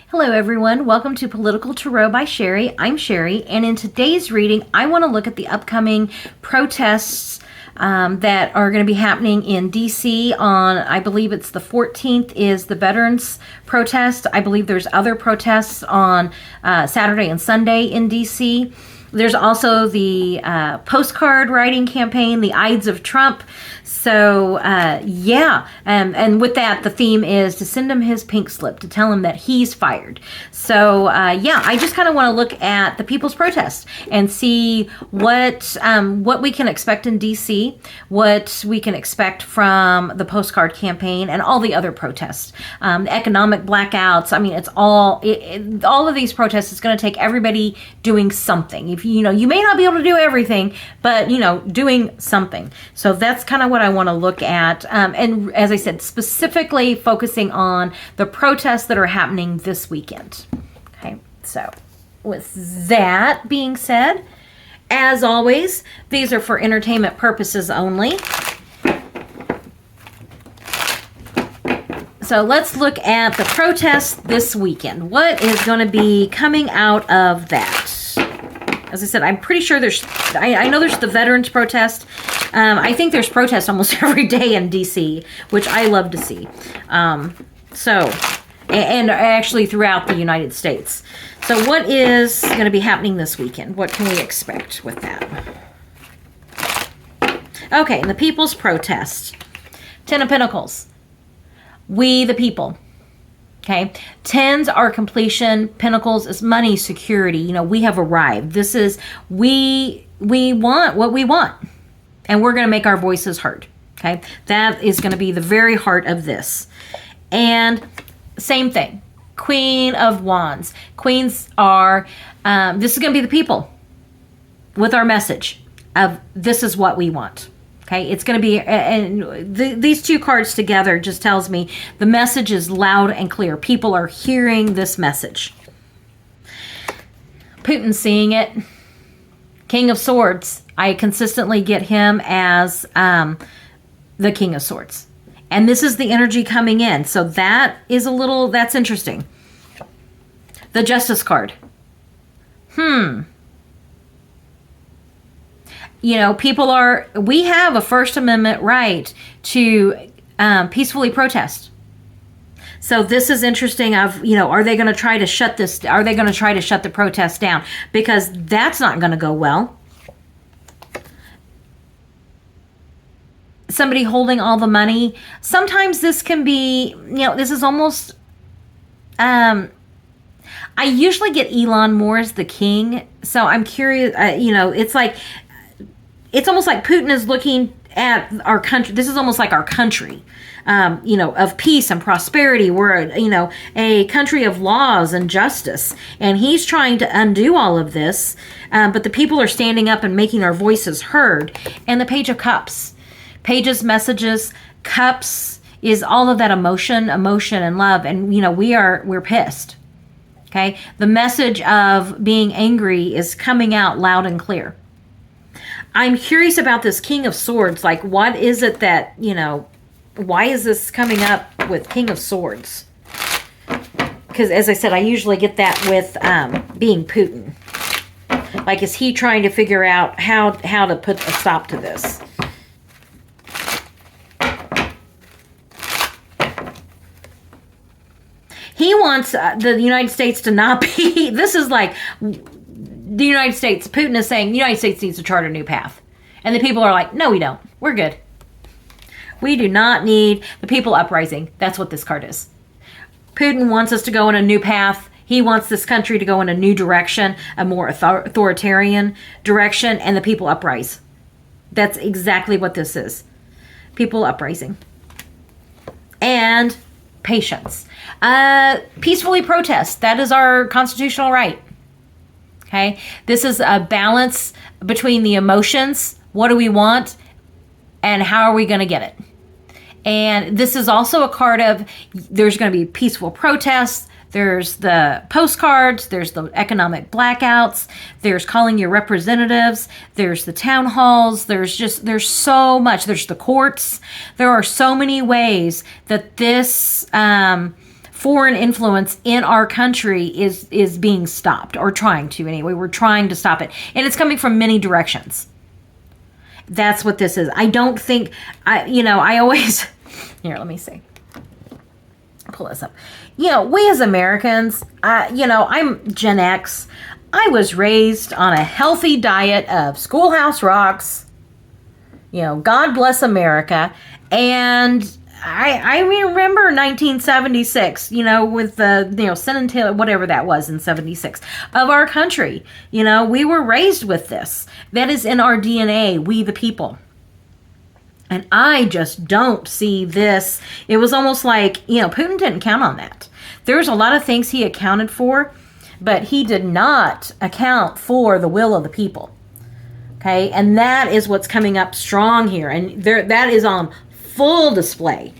Hello, everyone. Welcome to Political Tarot by Sherry. I'm Sherry, and in today's reading, I want to look at the upcoming protests that are going to be happening in D.C. on, I believe it's the 14th is the Veterans protest. I believe there's other protests on Saturday and Sunday in D.C. There's also the postcard writing campaign, the Ides of Trump. So, and with that, the theme is to send him his pink slip, to tell him that he's fired. So, I just kind of want to look at the people's protest and see what we can expect in D.C., what we can expect from the postcard campaign and all the other protests. The economic blackouts, I mean, it's all of these protests is going to take everybody doing something. If you may not be able to do everything, but, doing something. So that's kind of what I want to look at. And as I said, specifically focusing on the protests that are happening this weekend. Okay, so with that being said, as always, these are for entertainment purposes only. So let's look at the protests this weekend. What is going to be coming out of that? As I said, I'm pretty sure I know there's the veterans protest. I think there's protests almost every day in D.C., which I love to see. And actually throughout the United States. So what is going to be happening this weekend? What can we expect with that? Okay, the people's protest. Ten of Pentacles. We the people. Okay, tens are completion. Pentacles is money, security. We have arrived. This is, we want what we want. And we're going to make our voices heard. Okay, that is going to be the very heart of this. And same thing. Queen of Wands. Queens are, this is going to be the people with our message of this is what we want. Okay, it's going to be, and these two cards together just tells me the message is loud and clear. People are hearing this message. Putin seeing it. King of Swords. I consistently get him as the King of Swords. And this is the energy coming in. So that is that's interesting. The Justice card. We have a First Amendment right to peacefully protest. So this is interesting are they going to try to shut this, are they going to try to shut the protest down? Because that's not going to go well. Somebody holding all the money. Sometimes this can be, this is almost, I usually get Elon more as the king. So I'm curious, it's almost like Putin is looking at our country. This is almost like our country, of peace and prosperity. We're, a country of laws and justice. And he's trying to undo all of this. But the people are standing up and making our voices heard. And the Page of Cups. Pages, messages, cups is all of that emotion and love. And, we're pissed. Okay. The message of being angry is coming out loud and clear. I'm curious about this King of Swords. Like, what is it that, why is this coming up with King of Swords? Because, as I said, I usually get that with being Putin. Like, is he trying to figure out how to put a stop to this? He wants the United States to not be, this is like the United States, Putin is saying the United States needs to chart a new path. And the people are like, no, we don't. We're good. We do not need the people uprising. That's what this card is. Putin wants us to go in a new path. He wants this country to go in a new direction, a more authoritarian direction, and the people uprise. That's exactly what this is. People uprising. And patience. Peacefully protest. That is our constitutional right. Okay. This is a balance between the emotions. What do we want? And how are we going to get it? And this is also a card of there's going to be peaceful protests. There's the postcards, there's the economic blackouts, there's calling your representatives, there's the town halls, there's so much, there's the courts. There are so many ways that this foreign influence in our country is being stopped, or trying to anyway. We're trying to stop it. And it's coming from many directions. That's what this is. I don't think, I always, here, let me see. Pull this up. We as Americans, I'm Gen X. I was raised on a healthy diet of Schoolhouse Rocks, God bless America. And I remember 1976, with the Senate, whatever that was in 76 of our country. We were raised with this. That is in our DNA, we the people. And I just don't see this. It was almost like, Putin didn't count on that. There's a lot of things he accounted for, but he did not account for the will of the people. Okay, and that is what's coming up strong here. And that is on full display.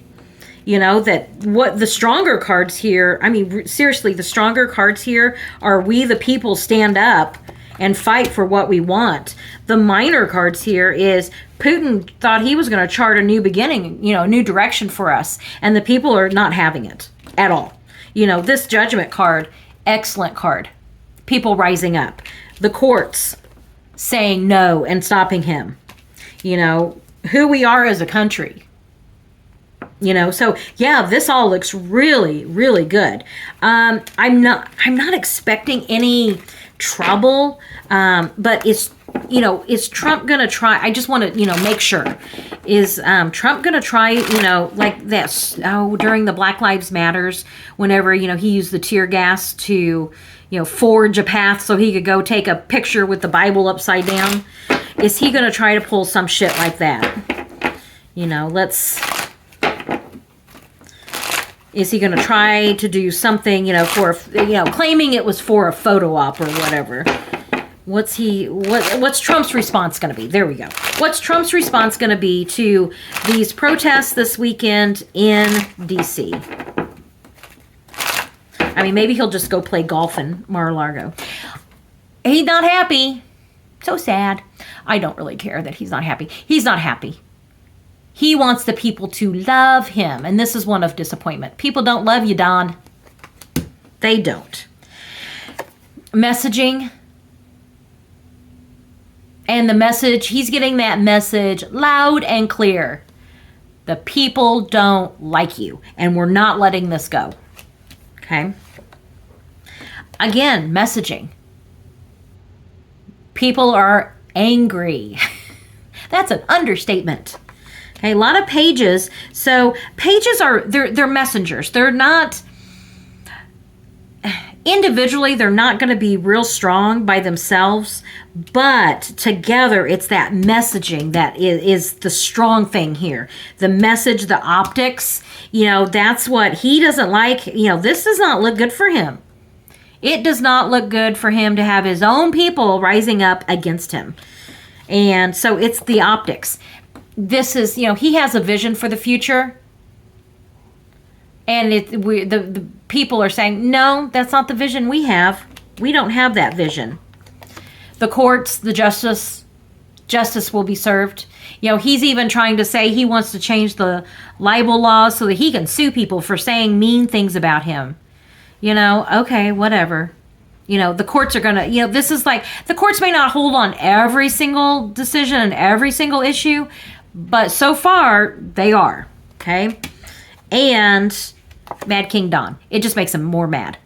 That what the stronger cards here, seriously, the stronger cards here are we the people stand up and fight for what we want. The minor cards here is Putin thought he was going to chart a new beginning, a new direction for us. And the people are not having it at all. This judgment card, excellent card. People rising up. The courts saying no and stopping him. Who we are as a country. So yeah, this all looks really, really good. I'm not expecting any trouble, but is Trump gonna try? I just want to make sure, is Trump gonna try like that during the Black Lives Matters, whenever he used the tear gas to forge a path so he could go take a picture with the Bible upside down? Is he gonna try to pull some shit like that? Is he going to try to do something, for, claiming it was for a photo op or whatever? What's Trump's response going to be? There we go. What's Trump's response going to be to these protests this weekend in D.C.? Maybe he'll just go play golf in Mar-a-Lago. He's not happy. So sad. I don't really care that he's not happy. He's not happy. He wants the people to love him. And this is one of disappointment. People don't love you, Don. They don't. Messaging. And the message, he's getting that message loud and clear. The people don't like you. And we're not letting this go. Okay? Again, messaging. People are angry. That's an understatement. Okay, a lot of pages. So pages they're messengers. They're not, individually, they're not going to be real strong by themselves, but together it's that messaging that is the strong thing here. The message, the optics, that's what he doesn't like. This does not look good for him. It does not look good for him to have his own people rising up against him. And so it's the optics. This is, he has a vision for the future. And the people are saying, no, that's not the vision we have. We don't have that vision. The courts, the justice will be served. He's even trying to say he wants to change the libel laws so that he can sue people for saying mean things about him. Okay, whatever. The courts are going to, this is like, the courts may not hold on every single decision and every single issue, but so far they are. Okay. And Mad King Don, it just makes him more mad.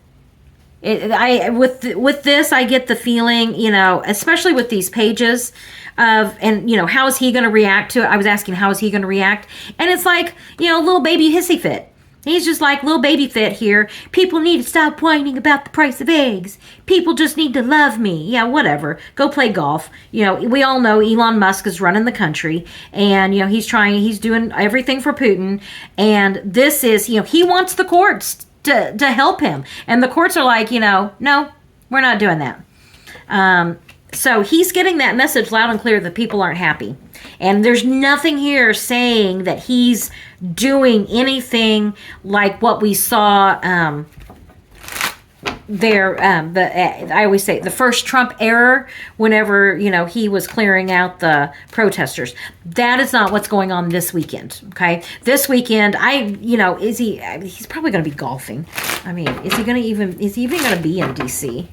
With this, I get the feeling, especially with these pages and how is he going to react to it? I was asking, how is he going to react? And it's like, little baby hissy fit. He's just like, little baby fit here. People need to stop whining about the price of eggs. People just need to love me. Yeah, whatever. Go play golf. We all know Elon Musk is running the country. And, he's doing everything for Putin. And this is, he wants the courts to help him. And the courts are like, no, we're not doing that. So he's getting that message loud and clear that people aren't happy. And there's nothing here saying that he's doing anything like what we saw I always say the first Trump error, whenever, he was clearing out the protesters. That is not what's going on this weekend. Okay. This weekend, he's probably going to be golfing. I mean, is he even going to be in DC?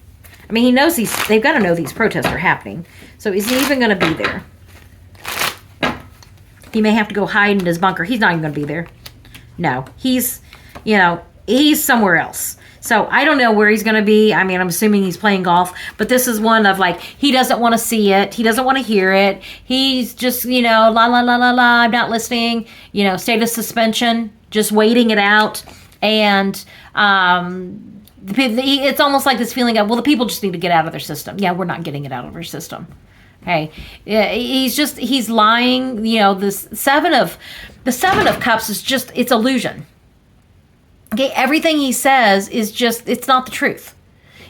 I mean, he knows they've got to know these protests are happening. So is he even going to be there? He may have to go hide in his bunker. He's not even going to be there. No, he's somewhere else. So I don't know where he's going to be. I mean, I'm assuming he's playing golf, but this is one of he doesn't want to see it. He doesn't want to hear it. He's just, la, la, la, la, la, I'm not listening, state of suspension, just waiting it out. And it's almost like this feeling of, well, the people just need to get out of their system. Yeah, we're not getting it out of our system. Okay. He's lying. The Seven of Cups is just, it's illusion. Okay, everything he says is just, it's not the truth.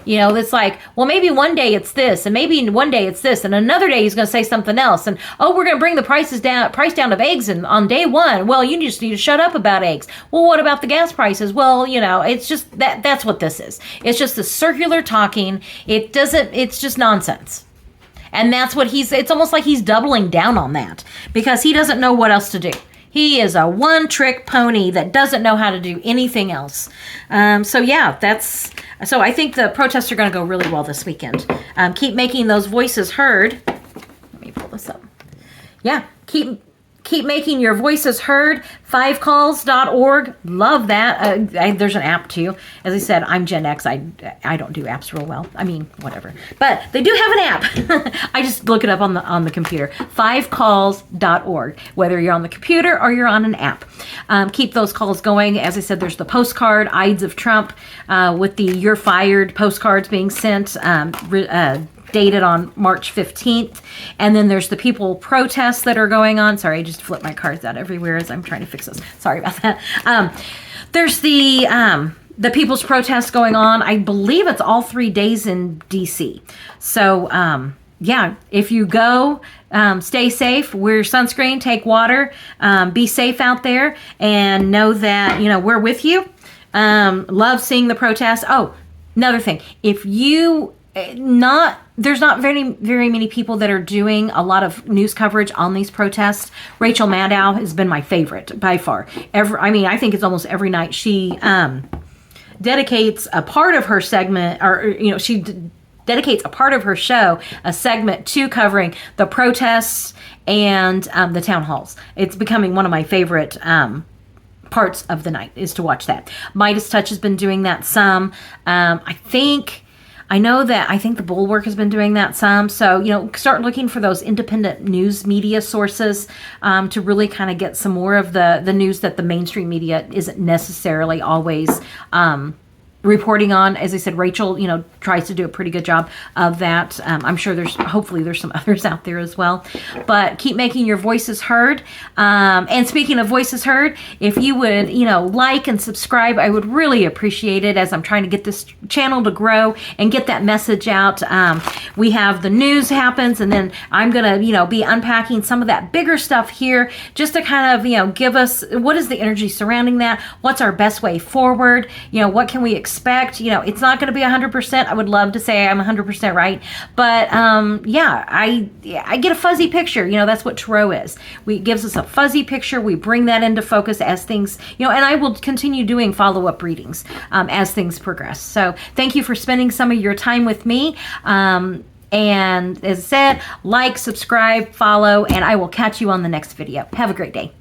It's like, well, maybe one day it's this, and maybe one day it's this, and another day he's going to say something else, and we're going to bring the price down of eggs on day one. Well, you just need to shut up about eggs. Well, what about the gas prices? Well, it's just that's what this is. It's just the circular talking. It's just nonsense. And that's what it's almost like he's doubling down on that because he doesn't know what else to do. He is a one-trick pony that doesn't know how to do anything else. So I think the protests are going to go really well this weekend. Keep making those voices heard. Let me pull this up. Yeah, keep making your voices heard. 5calls.org. Love that. There's an app too. As I said, I'm Gen X. I don't do apps real well. I mean, whatever. But they do have an app. I just look it up on the computer. 5calls.org. Whether you're on the computer or you're on an app. Keep those calls going. As I said, there's the postcard, Ides of Trump, with the You're Fired postcards being sent. Dated on March 15th. And then there's the people protests that are going on. Sorry, I just flipped my cards out everywhere as I'm trying to fix this. Sorry about that. There's the people's protests going on. I believe it's all 3 days in DC. So, if you go, stay safe, wear sunscreen, take water, be safe out there, and know that, we're with you. Love seeing the protests. Oh, another thing. There's not very, very many people that are doing a lot of news coverage on these protests. Rachel Maddow has been my favorite by far. I think it's almost every night she dedicates a part of her segment, or she dedicates a part of her show, a segment to covering the protests and the town halls. It's becoming one of my favorite parts of the night is to watch that. Midas Touch has been doing that some. I think the Bulwark has been doing that some. So, start looking for those independent news media sources to really kind of get some more of the news that the mainstream media isn't necessarily always reporting on. As I said, Rachel, tries to do a pretty good job of that. I'm sure hopefully there's some others out there as well, but keep making your voices heard. And speaking of voices heard, if you would, like and subscribe, I would really appreciate it as I'm trying to get this channel to grow and get that message out. We have the news happens, and then I'm going to, be unpacking some of that bigger stuff here just to kind of, give us what is the energy surrounding that? What's our best way forward? What can we expect? It's not going to be 100%. I would love to say I'm 100% right, but I get a fuzzy picture. That's what tarot is. It gives us a fuzzy picture. We bring that into focus as things, and I will continue doing follow-up readings as things progress. So thank you for spending some of your time with me. And as I said, like, subscribe, follow, and I will catch you on the next video. Have a great day.